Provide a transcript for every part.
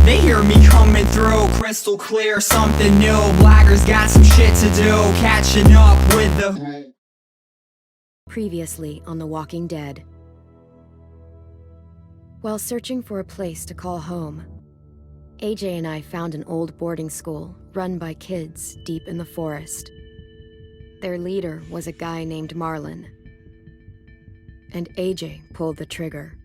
They hear me coming through, crystal clear, something new. Blaggers got some shit to do, catching up with the... Previously on The Walking Dead. While searching for a place to call home, AJ and I found an old boarding school run by kids deep in the forest. Their leader was a guy named Marlon, and AJ pulled the trigger.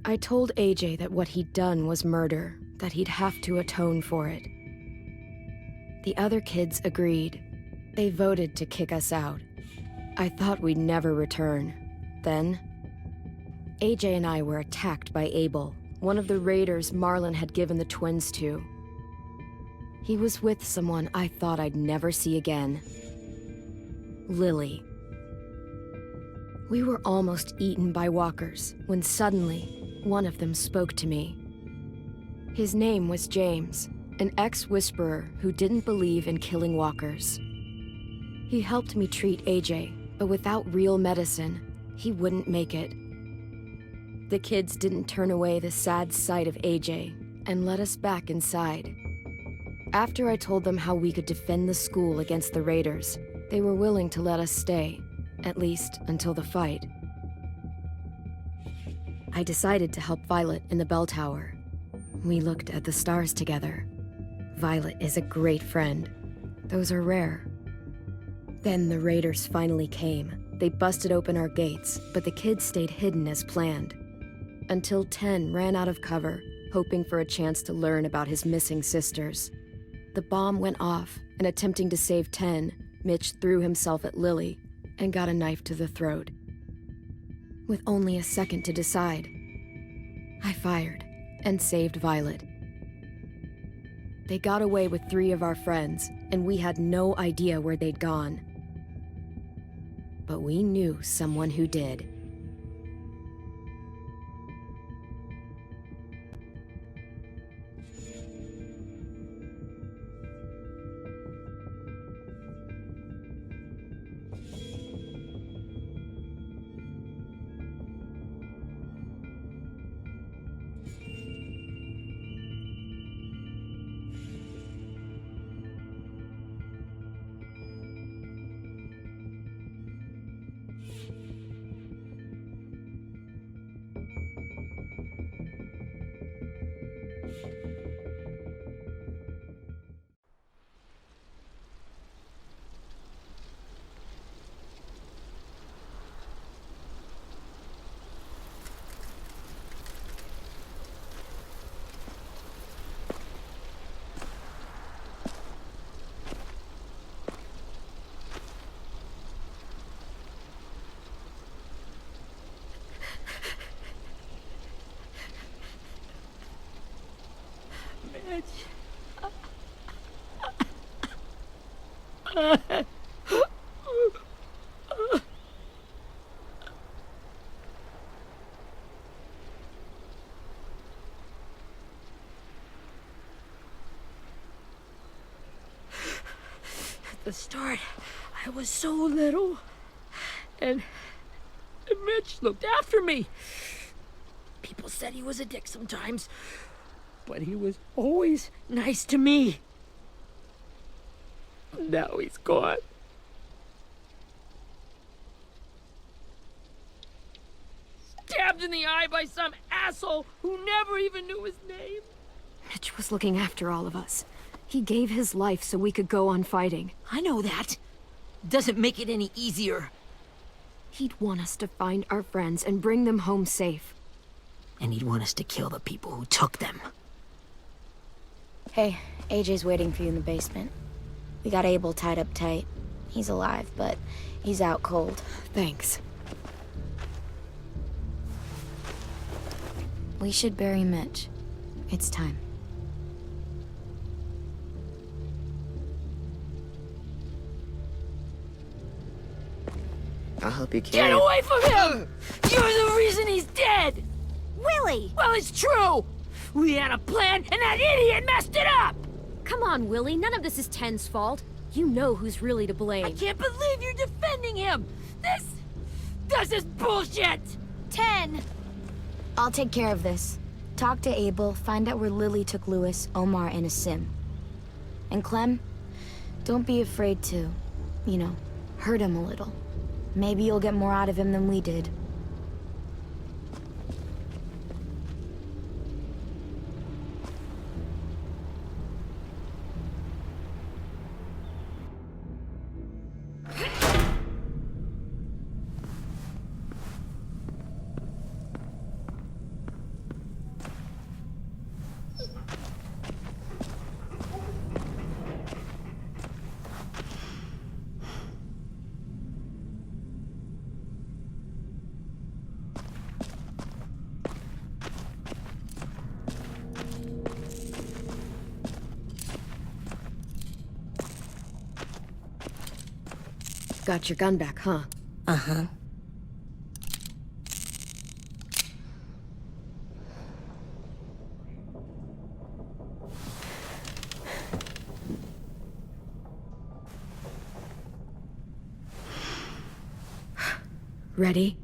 I told AJ that what he'd done was murder, that he'd have to atone for it. The other kids agreed. They voted to kick us out. I thought we'd never return. Then, AJ and I were attacked by Abel, one of the raiders Marlon had given the twins to. He was with someone I thought I'd never see again. Lily. We were almost eaten by walkers when suddenly, one of them spoke to me. His name was James, an ex-whisperer who didn't believe in killing walkers. He helped me treat AJ, but without real medicine, he wouldn't make it. The kids didn't turn away the sad sight of AJ and let us back inside. After I told them how we could defend the school against the raiders, they were willing to let us stay, at least until the fight. I decided to help Violet in the bell tower. We looked at the stars together. Violet is a great friend. Those are rare. Then the raiders finally came. They busted open our gates, but the kids stayed hidden as planned. Until 10 ran out of cover, hoping for a chance to learn about his missing sisters. The bomb went off, and attempting to save 10, Mitch threw himself at Lily and got a knife to the throat. With only a second to decide, I fired and saved Violet. They got away with 3 of our friends, and we had no idea where they'd gone. But we knew someone who did. At the start, I was so little, and Mitch looked after me. People said he was a dick sometimes, but he was always nice to me. Now he's gone. Stabbed in the eye by some asshole who never even knew his name. Mitch was looking after all of us. He gave his life so we could go on fighting. I know that. Doesn't make it any easier. He'd want us to find our friends and bring them home safe. And he'd want us to kill the people who took them. Hey, AJ's waiting for you in the basement. We got Abel tied up tight. He's alive, but he's out cold. Thanks. We should bury Mitch. It's time. I'll help you carry Get it. away from him! You're the reason he's dead! Willie! Well, it's true! We had a plan, and that idiot messed it up! Come on, Willie. None of this is Ten's fault. You know who's really to blame. I can't believe you're defending him! This is bullshit! 10! I'll take care of this. Talk to Abel, find out where Lily took Lewis, Omar, and a sim. And Clem, don't be afraid to, you know, hurt him a little. Maybe you'll get more out of him than we did. Got your gun back, huh? Uh-huh. Ready?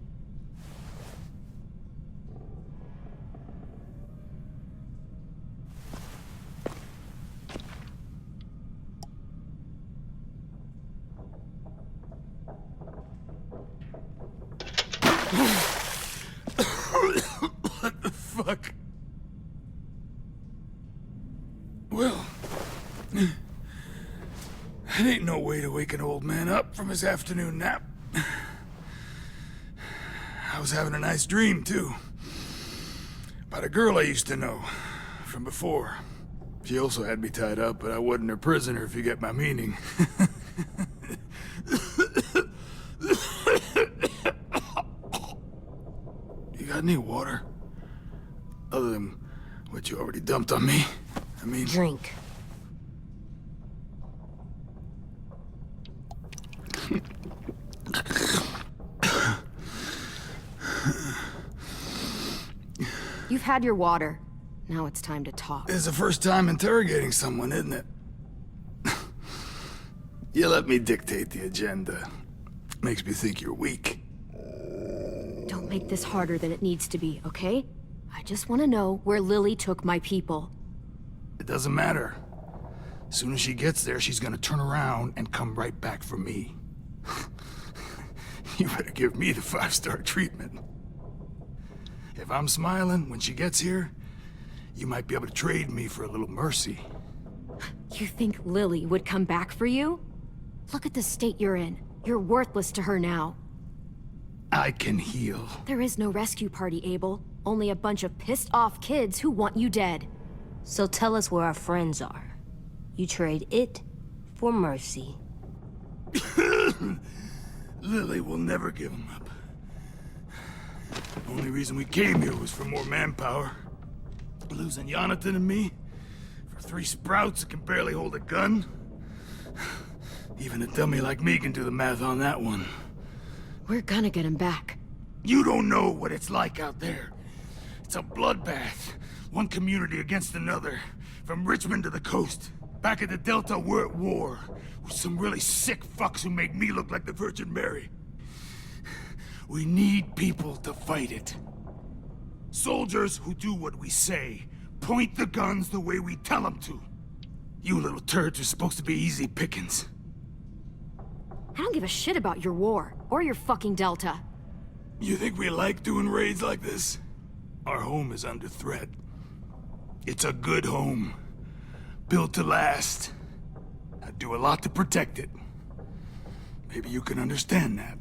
What the fuck? Well, that ain't no way to wake an old man up from his afternoon nap. I was having a nice dream, too. About a girl I used to know from before. She also had me tied up, but I wasn't her prisoner, if you get my meaning. You got any water? Other than what you already dumped on me? I mean... Drink. You've had your water. Now it's time to talk. It's the first time interrogating someone, isn't it? You let me dictate the agenda. Makes me think you're weak. Don't make this harder than it needs to be, okay? I just want to know where Lily took my people. It doesn't matter. As soon as she gets there, she's gonna turn around and come right back for me. You better give me the 5-star treatment. If I'm smiling when she gets here, you might be able to trade me for a little mercy. You think Lily would come back for you? Look at the state you're in. You're worthless to her now. I can heal. There is no rescue party, Abel. Only a bunch of pissed-off kids who want you dead. So tell us where our friends are. You trade it for mercy. Lily will never give him up. The only reason we came here was for more manpower. Losing Jonathan and me for 3 sprouts that can barely hold a gun. Even a dummy like me can do the math on that one. We're gonna get him back. You don't know what it's like out there. It's a bloodbath. One community against another. From Richmond to the coast. Back at the Delta, we're at war. With some really sick fucks who make me look like the Virgin Mary. We need people to fight it. Soldiers who do what we say. Point the guns the way we tell them to. You little turds are supposed to be easy pickings. I don't give a shit about your war, or your fucking Delta. You think we like doing raids like this? Our home is under threat. It's a good home. Built to last. I'd do a lot to protect it. Maybe you can understand that.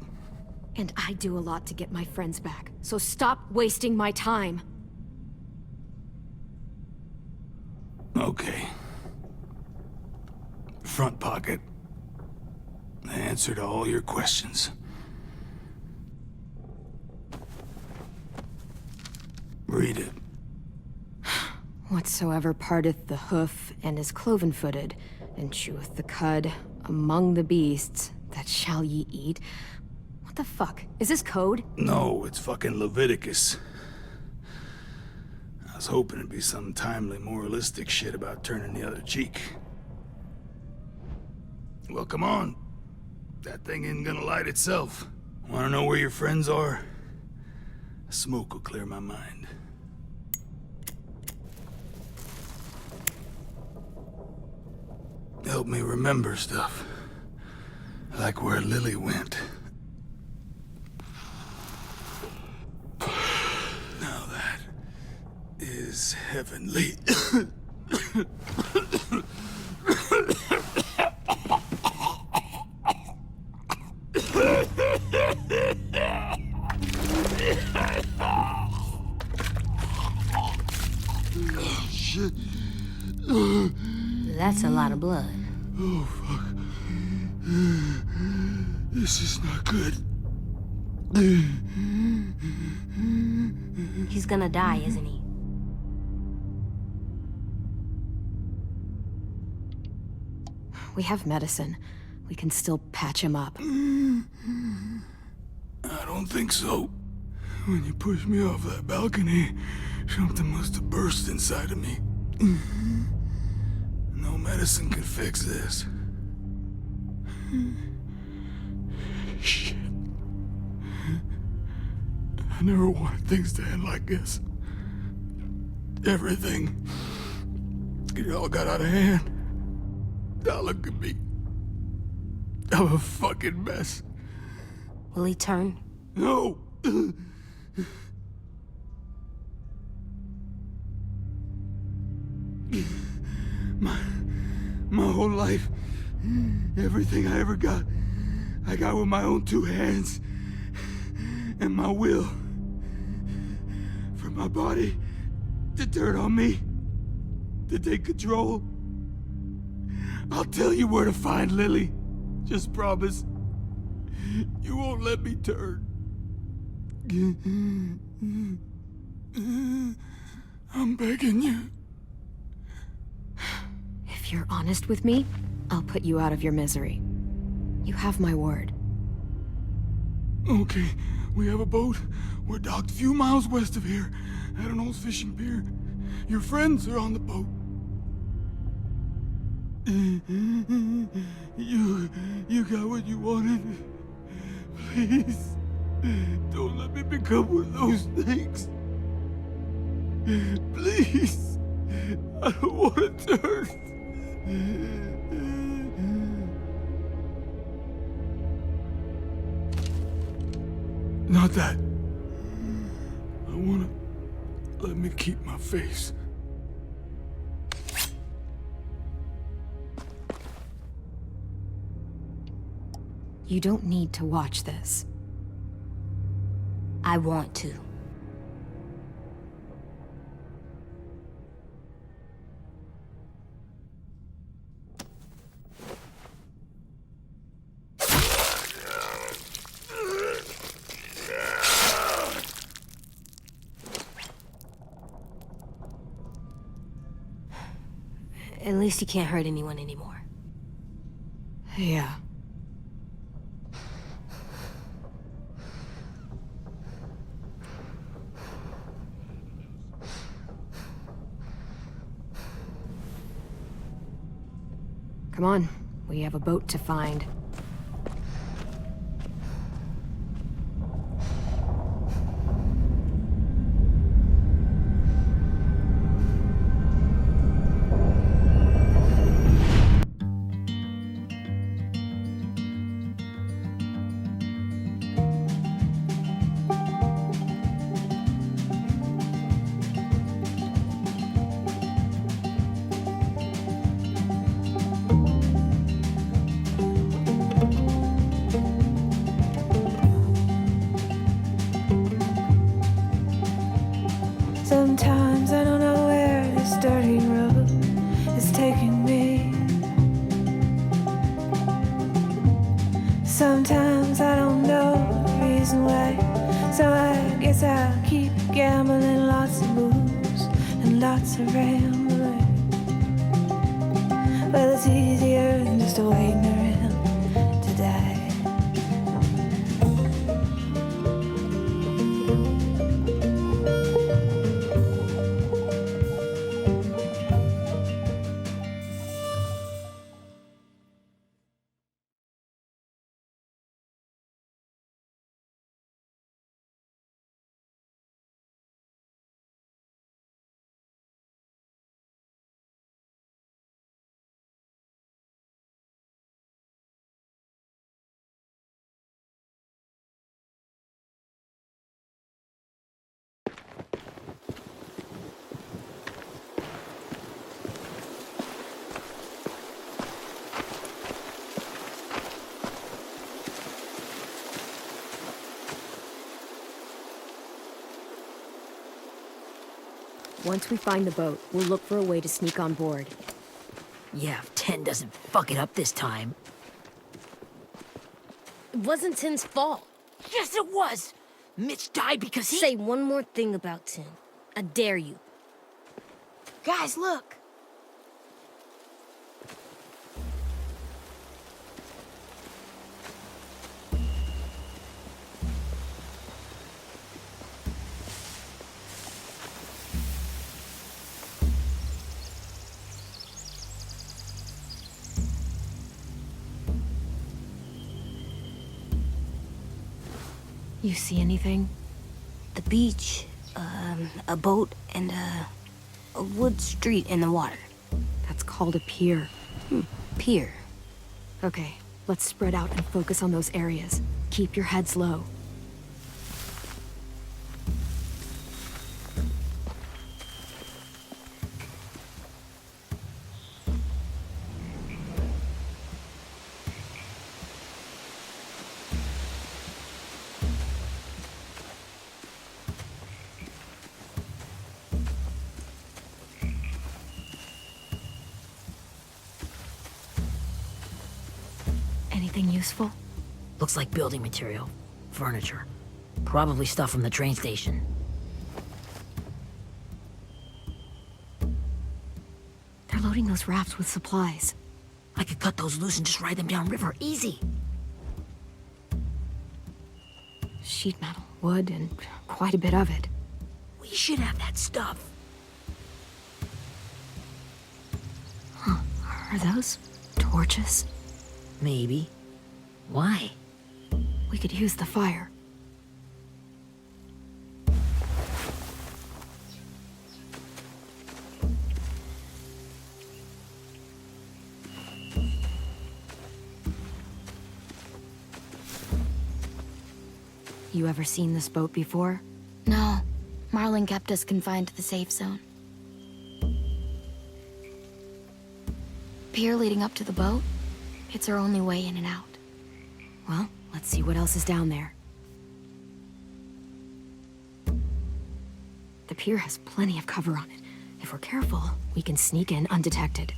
And I do a lot to get my friends back, so stop wasting my time. Okay. Front pocket. The answer to all your questions. Read it. Whatsoever parteth the hoof and is cloven-footed, and cheweth the cud among the beasts, that shall ye eat. What the fuck? Is this code? No, it's fucking Leviticus. I was hoping it'd be some timely moralistic shit about turning the other cheek. Well, come on. That thing isn't gonna light itself. Wanna know where your friends are? Smoke will clear my mind. help me remember stuff. Like where Lily went. Now that is heavenly. Shit. That's a lot of blood. Oh, fuck. This is not good. He's gonna die, isn't he? We have medicine. We can still patch him up. I don't think so. When you pushed me off that balcony, something must have burst inside of me. No medicine could fix this. Shit. I never wanted things to end like this. Everything. It all got out of hand. Now look at me. I'm a fucking mess. Will he turn? No! My whole life, everything I ever got, I got with my own two hands and my will. For my body to turn on me, to take control. I'll tell you where to find Lily. Just promise. You won't let me turn. I'm begging you. If you're honest with me, I'll put you out of your misery. You have my word. Okay, we have a boat. We're docked a few miles west of here, at an old fishing pier. Your friends are on the boat. You got what you wanted. Please, don't let me become one of those things. Please, I don't want to turn. Not that. I wanna let me keep my face. You don't need to watch this. I want to. At least he can't hurt anyone anymore. Yeah. Come on, we have a boat to find. Sometimes I don't know where this dirty road is taking me. Sometimes I don't know the reason why. So I guess I'll keep gambling, lots of moves and lots of rambling. Well, it's easier than just waiting around to die. Once we find the boat, we'll look for a way to sneak on board. Yeah, if 10 doesn't fuck it up this time. It wasn't Tin's fault. Yes, it was! Mitch died because he— Say one more thing about Tin. I dare you. Guys, look! You see anything? The beach, a boat, and a wood street in the water. That's called a pier. Pier. Okay, let's spread out and focus on those areas. Keep your heads low. Anything useful? Looks like building material. Furniture. Probably stuff from the train station. They're loading those rafts with supplies. I could cut those loose and just ride them downriver. Easy. Sheet metal, wood, and quite a bit of it. We should have that stuff. Are those torches? Maybe. Why? We could use the fire. You ever seen this boat before? No. Marlin kept us confined to the safe zone. Pier leading up to the boat? It's our only way in and out. Well, let's see what else is down there. The pier has plenty of cover on it. If we're careful, we can sneak in undetected.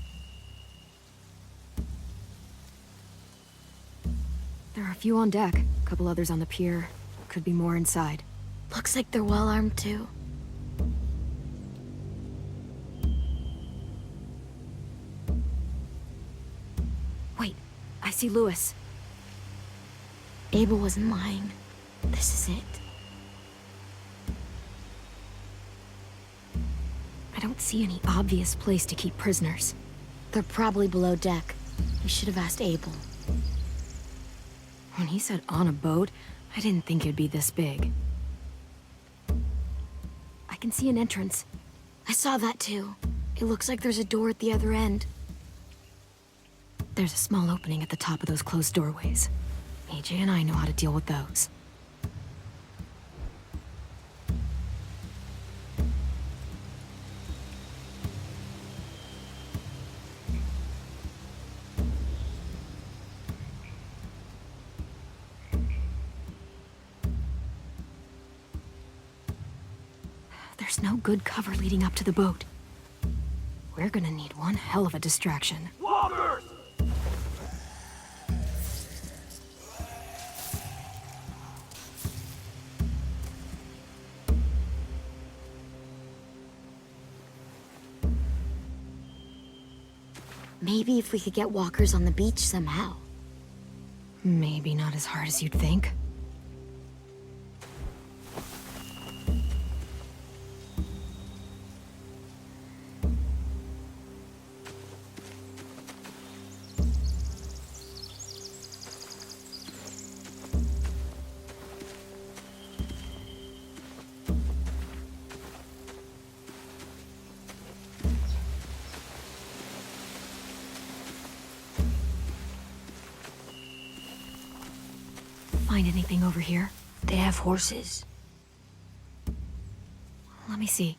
There are a few on deck, a couple others on the pier. Could be more inside. Looks like they're well armed too. Wait, I see Lewis. Abel wasn't lying. This is it. I don't see any obvious place to keep prisoners. They're probably below deck. We should have asked Abel. When he said on a boat, I didn't think it'd be this big. I can see an entrance. I saw that too. It looks like there's a door at the other end. There's a small opening at the top of those closed doorways. AJ and I know how to deal with those. There's no good cover leading up to the boat. We're gonna need one hell of a distraction. Walkers! Maybe if we could get walkers on the beach somehow. Maybe not as hard as you'd think. Find anything over here? They have horses. Let me see.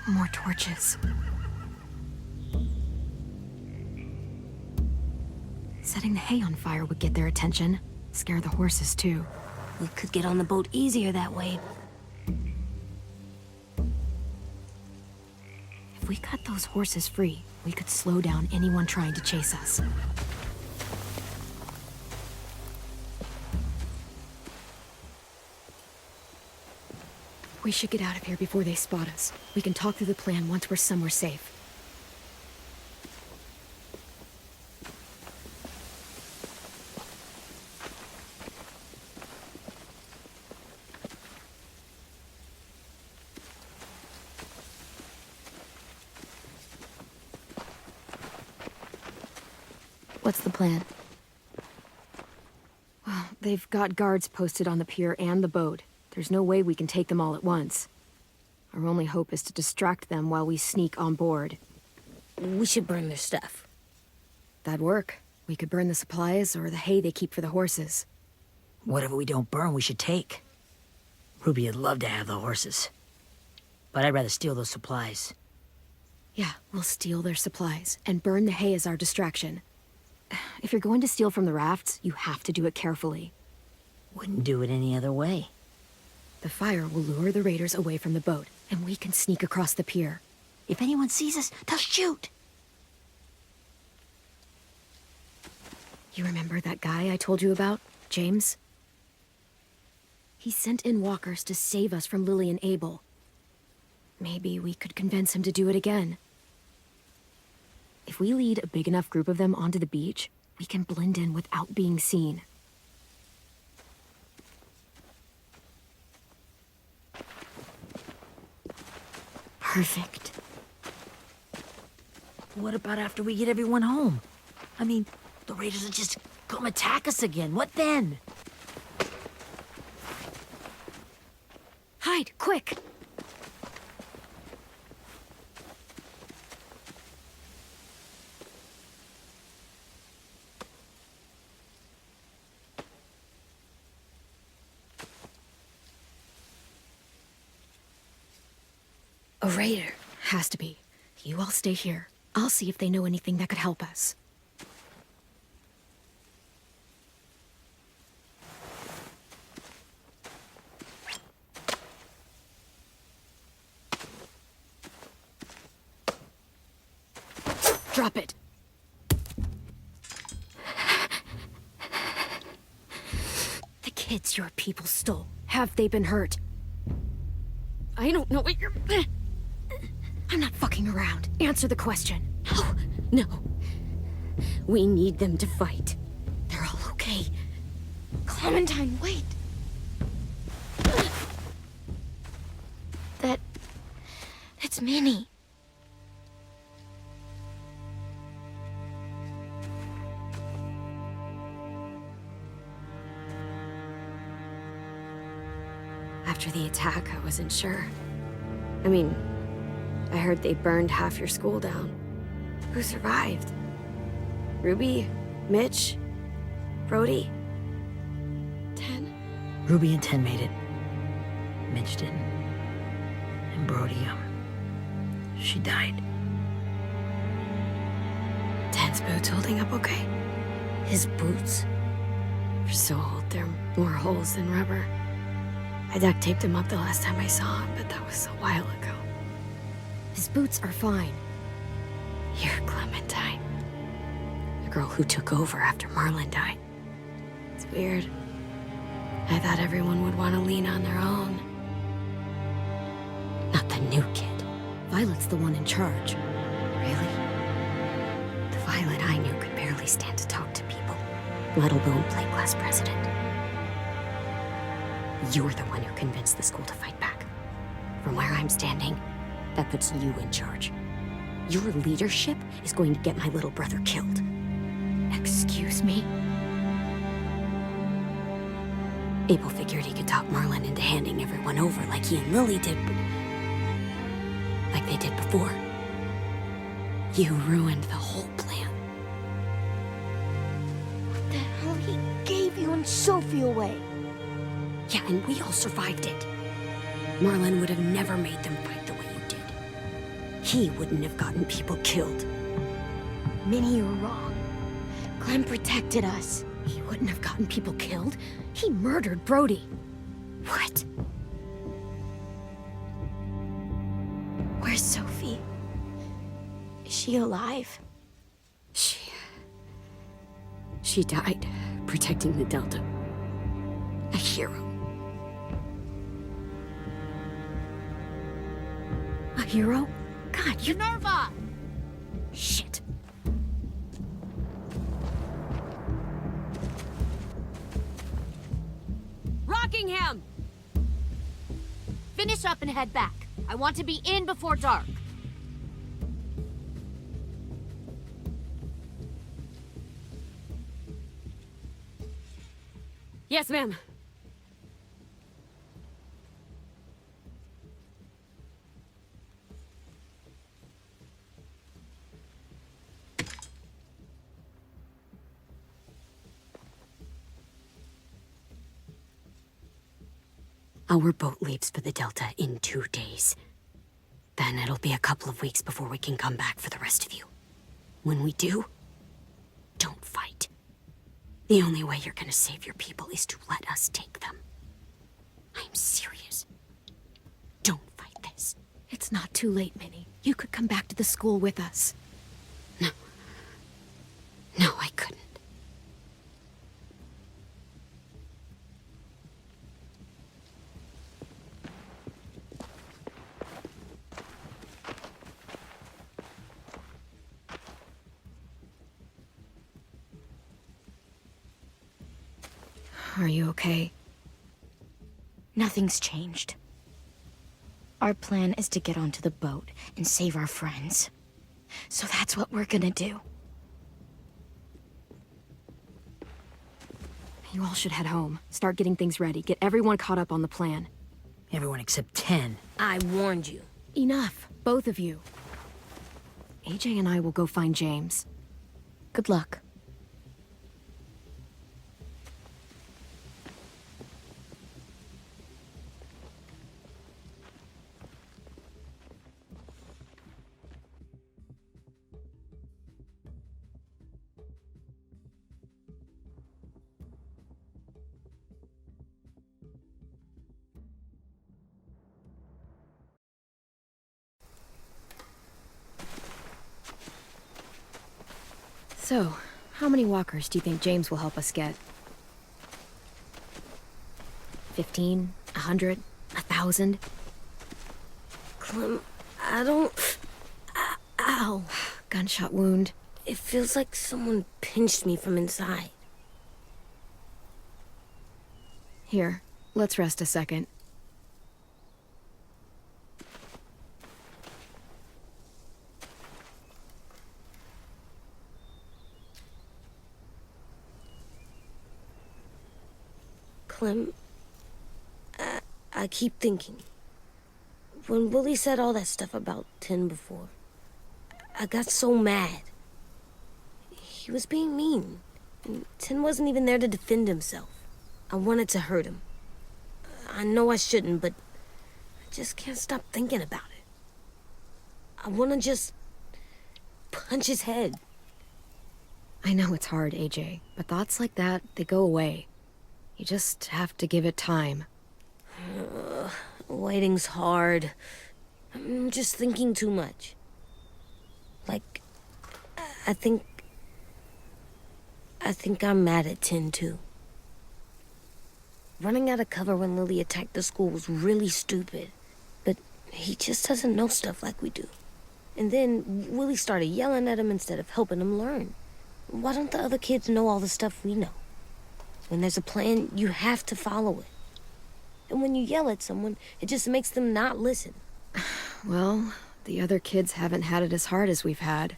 More torches. Setting the hay on fire would get their attention. Scare the horses, too. We could get on the boat easier that way. If we cut those horses free, we could slow down anyone trying to chase us. We should get out of here before they spot us. We can talk through the plan once we're somewhere safe. What's the plan? Well, they've got guards posted on the pier and the boat. There's no way we can take them all at once. Our only hope is to distract them while we sneak on board. We should burn their stuff. That'd work. We could burn the supplies or the hay they keep for the horses. Whatever we don't burn, we should take. Ruby would love to have the horses. But I'd rather steal those supplies. Yeah, we'll steal their supplies and burn the hay as our distraction. If you're going to steal from the rafts, you have to do it carefully. Wouldn't do it any other way. The fire will lure the raiders away from the boat, and we can sneak across the pier. If anyone sees us, they'll shoot. You remember that guy I told you about, James? He sent in walkers to save us from Lily and Abel. Maybe we could convince him to do it again. If we lead a big enough group of them onto the beach, we can blend in without being seen. Perfect. What about after we get everyone home? I mean, the raiders will just come attack us again. What then? Hide, quick! A raider. Has to be. You all stay here. I'll see if they know anything that could help us. Drop it. The kids your people stole. Have they been hurt? I don't know what you're... I'm not fucking around. Answer the question. No. We need them to fight. They're all okay. Clementine, wait! That's Minnie. After the attack, I wasn't sure. I mean, I heard they burned half your school down. Who survived? Ruby? Mitch? Brody? 10? Ruby and 10 made it. Mitch didn't. And Brody, she died. 10's boots holding up okay? His boots. They're so old, there are more holes than rubber. I duct taped him up the last time I saw him, but that was a while ago. His boots are fine. You're Clementine. The girl who took over after Marlon died. It's weird. I thought everyone would want to lean on their own. Not the new kid. Violet's the one in charge. Really? The Violet I knew could barely stand to talk to people, let alone play class president. You're the one who convinced the school to fight back. From where I'm standing, that puts you in charge. Your leadership is going to get my little brother killed. Excuse me? Abel figured he could talk Marlon into handing everyone over like he and Lily did, but... like they did before. You ruined the whole plan. What the hell? He gave you and Sophie away. Yeah, and we all survived it. Marlon would have never made them fight the way you did. He wouldn't have gotten people killed. Minnie, you're wrong. Clem protected us. He wouldn't have gotten people killed. He murdered Brody. What? Where's Sophie? Is she alive? She died protecting the Delta. A hero. A hero? God, you... Minerva! Shit. Rockingham! Finish up and head back. I want to be in before dark. Yes, ma'am. Our boat leaves for the Delta in 2 days. Then it'll be a couple of weeks before we can come back for the rest of you. When we do, don't fight. The only way you're gonna save your people is to let us take them. I'm serious. Don't fight this. It's not too late, Minnie. You could come back to the school with us. No. No, I couldn't. Are you okay? Nothing's changed. Our plan is to get onto the boat and save our friends. So that's what we're gonna do. You all should head home. Start getting things ready. Get everyone caught up on the plan. Everyone except 10. I warned you. Enough, both of you. AJ and I will go find James. Good luck. So, how many walkers do you think James will help us get? 15? 100? 1,000? Clem, I don't... Ow. Gunshot wound. It feels like someone pinched me from inside. Here, let's rest a second. Clem, I keep thinking. When Willie said all that stuff about Tin before, I got so mad. He was being mean, and Tin wasn't even there to defend himself. I wanted to hurt him. I know I shouldn't, but I just can't stop thinking about it. I want to just punch his head. I know it's hard, AJ, but thoughts like that, they go away. You just have to give it time. Waiting's hard. I'm just thinking too much. Like, I think I'm mad at Tin, too. Running out of cover when Lily attacked the school was really stupid. But he just doesn't know stuff like we do. And then Willie started yelling at him instead of helping him learn. Why don't the other kids know all the stuff we know? When there's a plan, you have to follow it. And when you yell at someone, it just makes them not listen. Well, the other kids haven't had it as hard as we've had.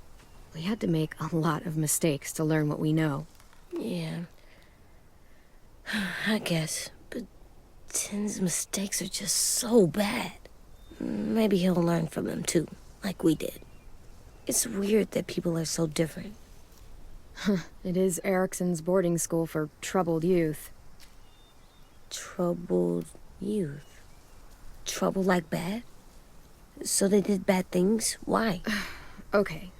We had to make a lot of mistakes to learn what we know. Yeah. I guess. But Tin's mistakes are just so bad. Maybe he'll learn from them too, like we did. It's weird that people are so different. It is Erickson's boarding school for troubled youth. Troubled youth? Trouble like bad? So they did bad things? Why? Okay,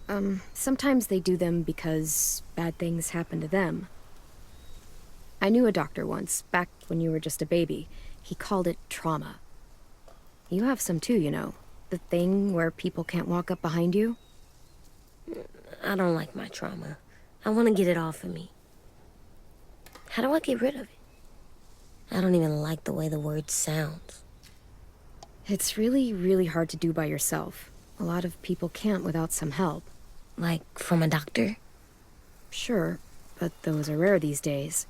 sometimes they do them because bad things happen to them. I knew a doctor once, back when you were just a baby. He called it trauma. You have some too, you know. The thing where people can't walk up behind you. I don't like my trauma. I want to get it off of me. How do I get rid of it? I don't even like the way the word sounds. It's really, really hard to do by yourself. A lot of people can't without some help. Like, from a doctor? Sure, but those are rare these days.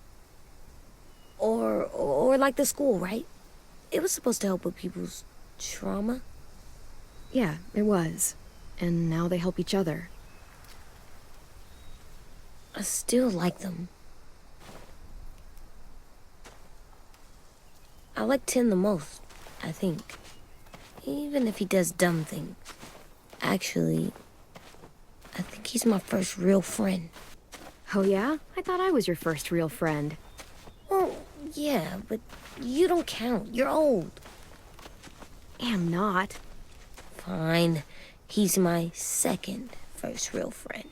Or like the school, right? It was supposed to help with people's trauma. Yeah, it was. And now they help each other. I still like them. I like Tin the most, I think. Even if he does dumb things. Actually, I think he's my first real friend. Oh yeah? I thought I was your first real friend. Well, yeah, but you don't count. You're old. Am not. Fine. He's my second first real friend.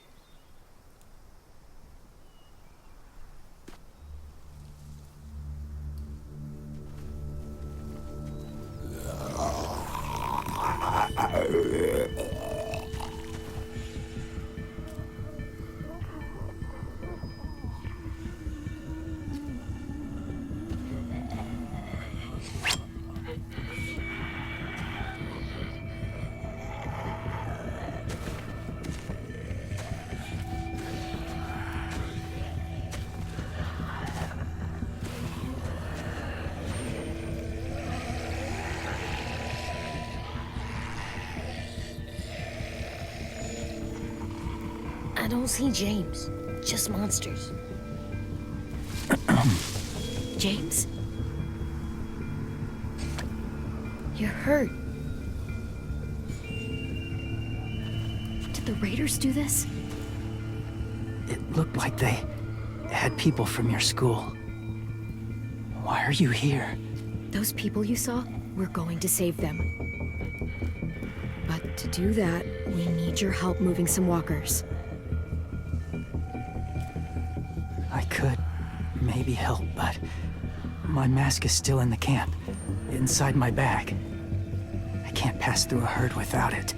I don't see James. Just monsters. James? You're hurt. Did the raiders do this? It looked like they had people from your school. Why are you here? Those people you saw, we're going to save them. But to do that, we need your help moving some walkers. I could maybe help, but my mask is still in the camp, inside my bag. I can't pass through a herd without it.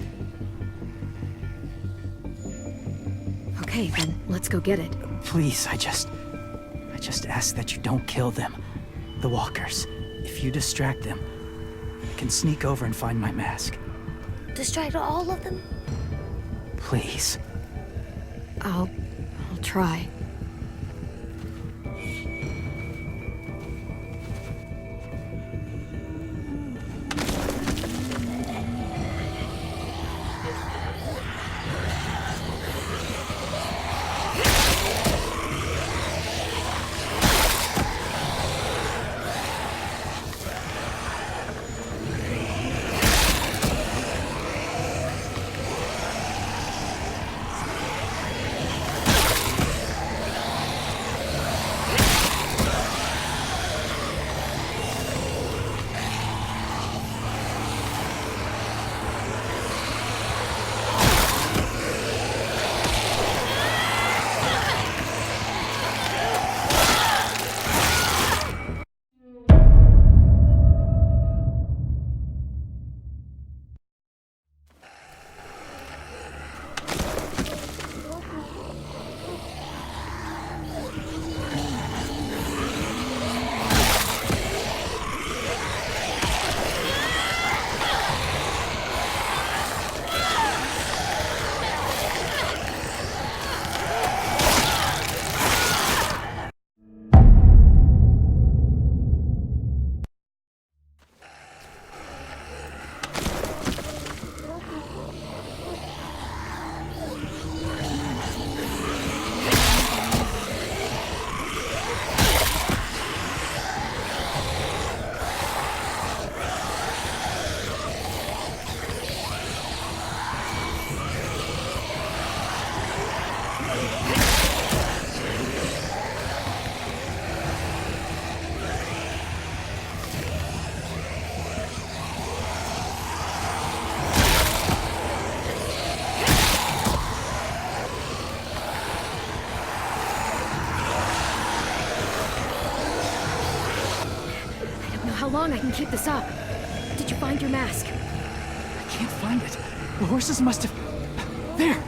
Okay, then let's go get it. Please, I just ask that you don't kill them. The walkers. If you distract them, I can sneak over and find my mask. Distract all of them? Please. I'll try. long I can keep this up. Did you find your mask? I can't find it. The horses must have... There!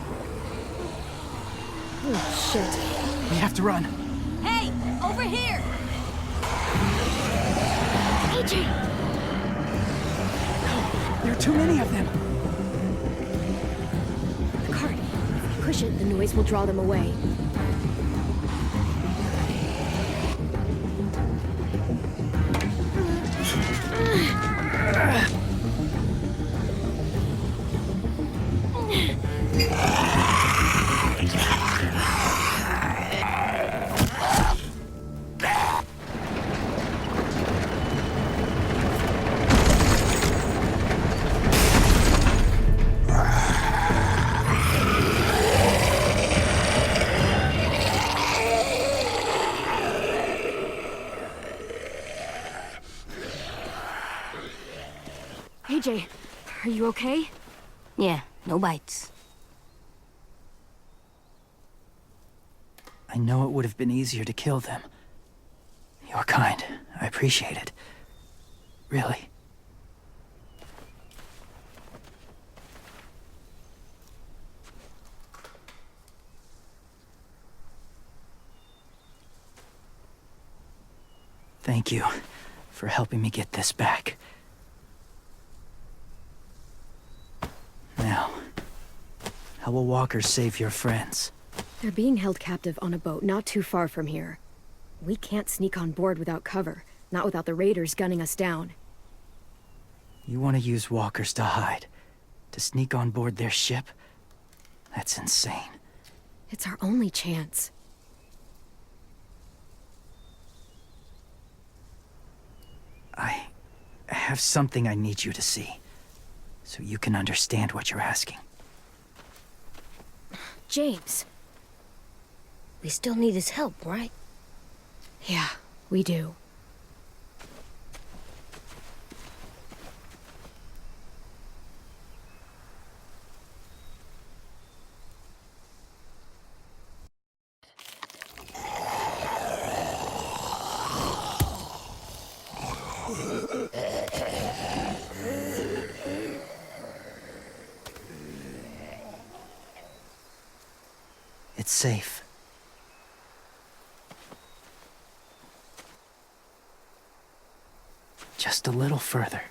Oh, shit. We have to run. Hey, over here! AJ! There are too many of them. The cart. If we push it, the noise will draw them away. AJ, are you okay? Yeah, no bites. I know it would have been easier to kill them. You're kind. I appreciate it. Really. Thank you for helping me get this back. Now, how will walkers save your friends? They're being held captive on a boat not too far from here. We can't sneak on board without cover, not without the raiders gunning us down. You want to use walkers to hide? To sneak on board their ship? That's insane. It's our only chance. I have something I need you to see, so you can understand what you're asking. James. We still need his help, right? Yeah, we do. It's safe. Just a little further.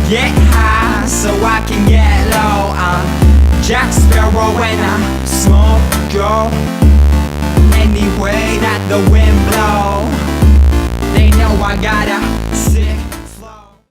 Get high so I can get low. I'm Jack Sparrow when I smoke go any way that the wind blow. They know I gotta